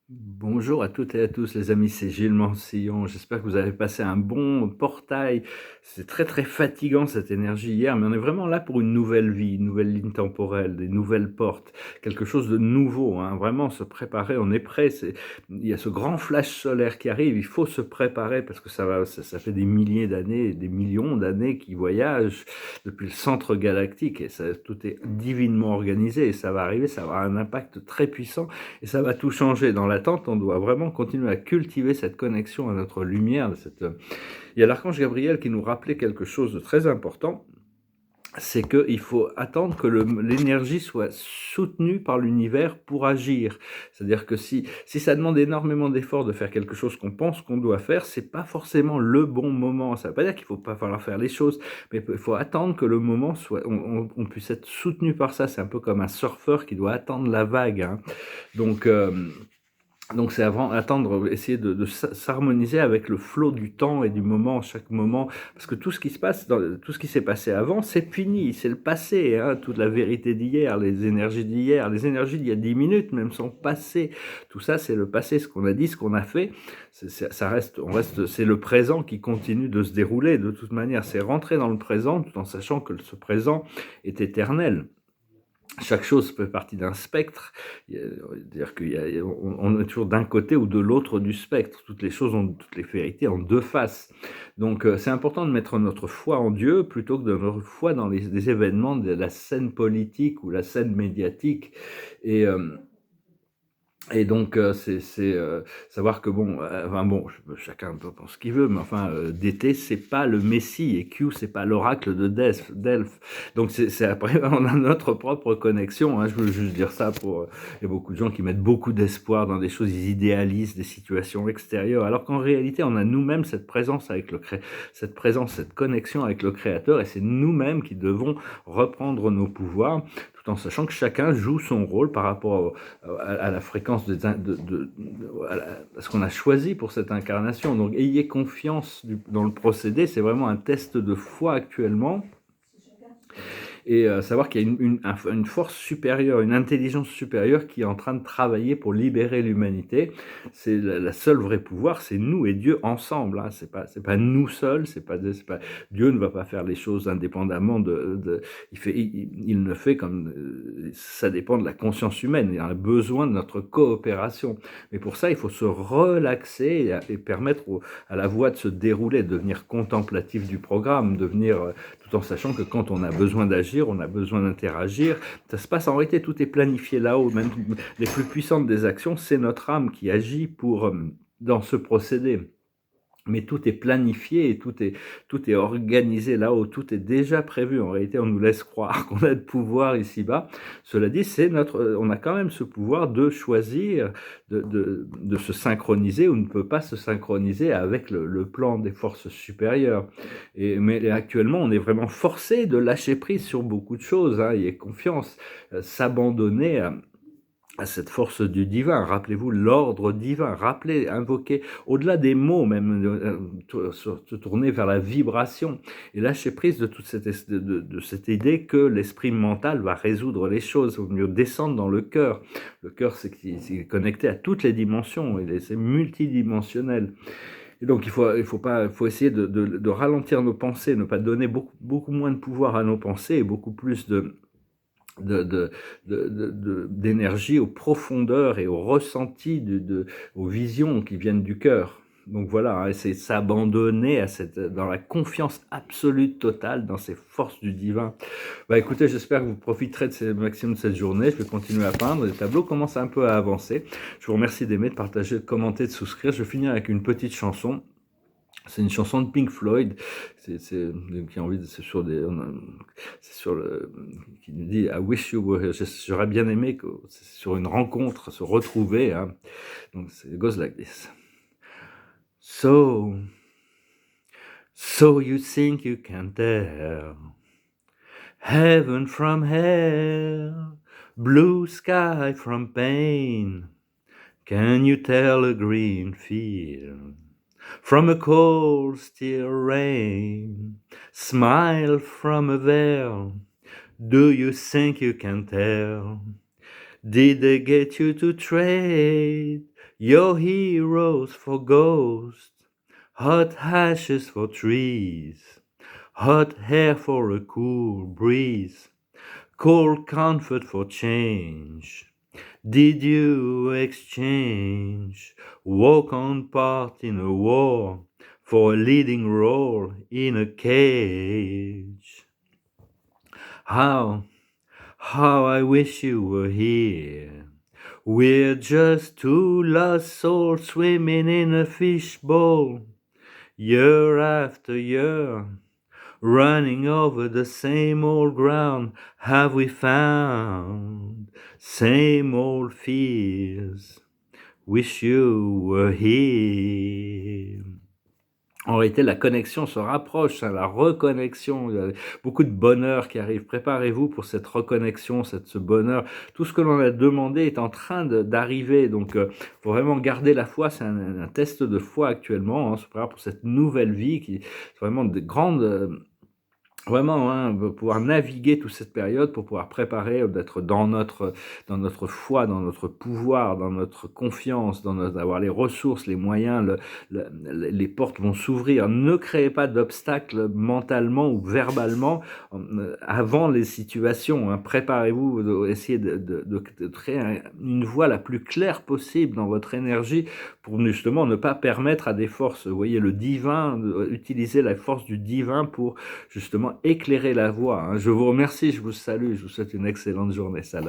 Bonjour à toutes et à tous les amis, c'est Gilles Mansillon. J'espère que vous avez passé un bon portail. C'est très très fatigant cette énergie hier, mais on est vraiment là pour une nouvelle vie, une nouvelle ligne temporelle, des nouvelles portes, quelque chose de nouveau, hein. Vraiment se préparer, on est prêt. Il y a ce grand flash solaire qui arrive, il faut se préparer parce que ça fait des milliers d'années, des millions d'années qui voyagent depuis le centre galactique et tout est divinement organisé et ça va arriver, ça va avoir un impact très puissant. Et ça va tout changer. Dans l'attente, on doit vraiment continuer à cultiver cette connexion à notre lumière. Il y a l'archange Gabriel qui nous rappelait quelque chose de très important, c'est qu'il faut attendre que l'énergie soit soutenue par l'univers pour agir. C'est-à-dire que si ça demande énormément d'efforts de faire quelque chose qu'on pense qu'on doit faire, c'est pas forcément le bon moment. Ça veut pas dire qu'il faut pas falloir faire les choses, mais il faut attendre que le moment soit, on puisse être soutenu par ça. C'est un peu comme un surfeur qui doit attendre la vague, hein. Donc, donc c'est avant attendre, essayer de s'harmoniser avec le flot du temps et du moment, chaque moment, parce que tout ce qui se passe, tout ce qui s'est passé avant, c'est fini, c'est le passé, hein, toute la vérité d'hier, les énergies d'hier, les énergies d'il y a 10 minutes même sont passées. Tout ça, c'est le passé, ce qu'on a dit, ce qu'on a fait, ça reste, c'est le présent qui continue de se dérouler de toute manière. C'est rentrer dans le présent tout en sachant que ce présent est éternel. Chaque chose fait partie d'un spectre, c'est-à-dire qu'on est toujours d'un côté ou de l'autre du spectre. Toutes les vérités ont deux faces. Donc c'est important de mettre notre foi en Dieu plutôt que de notre foi dans les événements de la scène politique ou la scène médiatique. Et, euh, et donc, savoir que bon, enfin bon, chacun peut penser ce qu'il veut, mais enfin, DT, c'est pas le Messie et Q, c'est pas l'oracle de Delphes. Donc, après, on a notre propre connexion, hein. Je veux juste dire ça il y a beaucoup de gens qui mettent beaucoup d'espoir dans des choses, ils idéalisent des situations extérieures, alors qu'en réalité, on a nous-mêmes cette présence cette connexion avec le Créateur, et c'est nous-mêmes qui devons reprendre nos pouvoirs, tout en sachant que chacun joue son rôle par rapport à la fréquence à ce qu'on a choisi pour cette incarnation. Donc ayez confiance dans le procédé, c'est vraiment un test de foi actuellement. Et savoir qu'il y a une force supérieure, une intelligence supérieure qui est en train de travailler pour libérer l'humanité. C'est la seule vraie pouvoir, c'est nous et Dieu ensemble, hein. C'est pas nous seuls, Dieu ne va pas faire les choses indépendamment il ne fait comme ça dépend de la conscience humaine. Il y a un besoin de notre coopération. Mais pour ça, il faut se relaxer et permettre à la voix de se dérouler, de devenir contemplatif du programme, tout en sachant que quand on a besoin d'agir, on a besoin d'interagir. Ça se passe en réalité, tout est planifié là-haut. Même les plus puissantes des actions, c'est notre âme qui agit dans ce procédé. Mais tout est planifié et tout est organisé là-haut, tout est déjà prévu. En réalité, on nous laisse croire qu'on a le pouvoir ici-bas. Cela dit, on a quand même ce pouvoir de choisir, de se synchroniser ou ne peut pas se synchroniser avec le plan des forces supérieures. Mais actuellement, on est vraiment forcé de lâcher prise sur beaucoup de choses, hein, y ait confiance, s'abandonner à cette force du divin. Rappelez-vous l'ordre divin. Rappelez, invoquez, au-delà des mots même, se tourner vers la vibration et lâcher prise de toute de cette idée que l'esprit mental va résoudre les choses. Il vaut mieux descendre dans le cœur. Le cœur, c'est connecté à toutes les dimensions. C'est multidimensionnel. Et donc, il faut essayer de ralentir nos pensées, ne pas donner beaucoup moins de pouvoir à nos pensées et beaucoup plus d'énergie aux profondeurs et aux ressentis, aux visions qui viennent du cœur. Donc voilà, hein, essayer de s'abandonner dans la confiance absolue, totale, dans ces forces du divin. Bah écoutez, j'espère que vous profiterez de ces maximum de cette journée. Je vais continuer à peindre. Les tableaux commencent un peu à avancer. Je vous remercie d'aimer, de partager, de commenter, de souscrire. Je vais finir avec une petite chanson. C'est une chanson de Pink Floyd, qui a envie de, c'est sur le, qui nous dit I wish you were here. J'aurais bien aimé que c'est sur une rencontre, se retrouver, hein. Donc it goes like this. So, so you think you can tell heaven from hell, blue sky from pain. Can you tell a green field from a cold steel rain? Smile from a veil. Do you think you can tell? Did they get you to trade Your heroes for ghosts, hot ashes for trees, hot air for a cool breeze, cold comfort for change. Did you exchange walk on part in a war for a leading role in a cage? How I wish you were here. We're just two lost souls swimming in a fishbowl, year after year, running over the same old ground. Have we found same old fears? Wish you were here. En réalité, la connexion se rapproche, hein, la reconnexion, il y a beaucoup de bonheur qui arrive. Préparez-vous pour cette reconnexion, ce bonheur. Tout ce que l'on a demandé est en train d'arriver. Donc, faut vraiment garder la foi. C'est un test de foi actuellement, hein, se préparer pour cette nouvelle vie qui est vraiment de grandes. Vraiment, hein, pouvoir naviguer toute cette période pour pouvoir préparer, d'être dans notre foi, dans notre pouvoir, dans notre confiance, d'avoir les ressources, les moyens, les portes vont s'ouvrir. Ne créez pas d'obstacles mentalement ou verbalement avant les situations, hein. Préparez-vous, essayez de créer une voie la plus claire possible dans votre énergie pour justement ne pas permettre à des forces, vous voyez, le divin, utiliser la force du divin pour justement éclairer la voie, hein. Je vous remercie, je vous salue, je vous souhaite une excellente journée. Salut.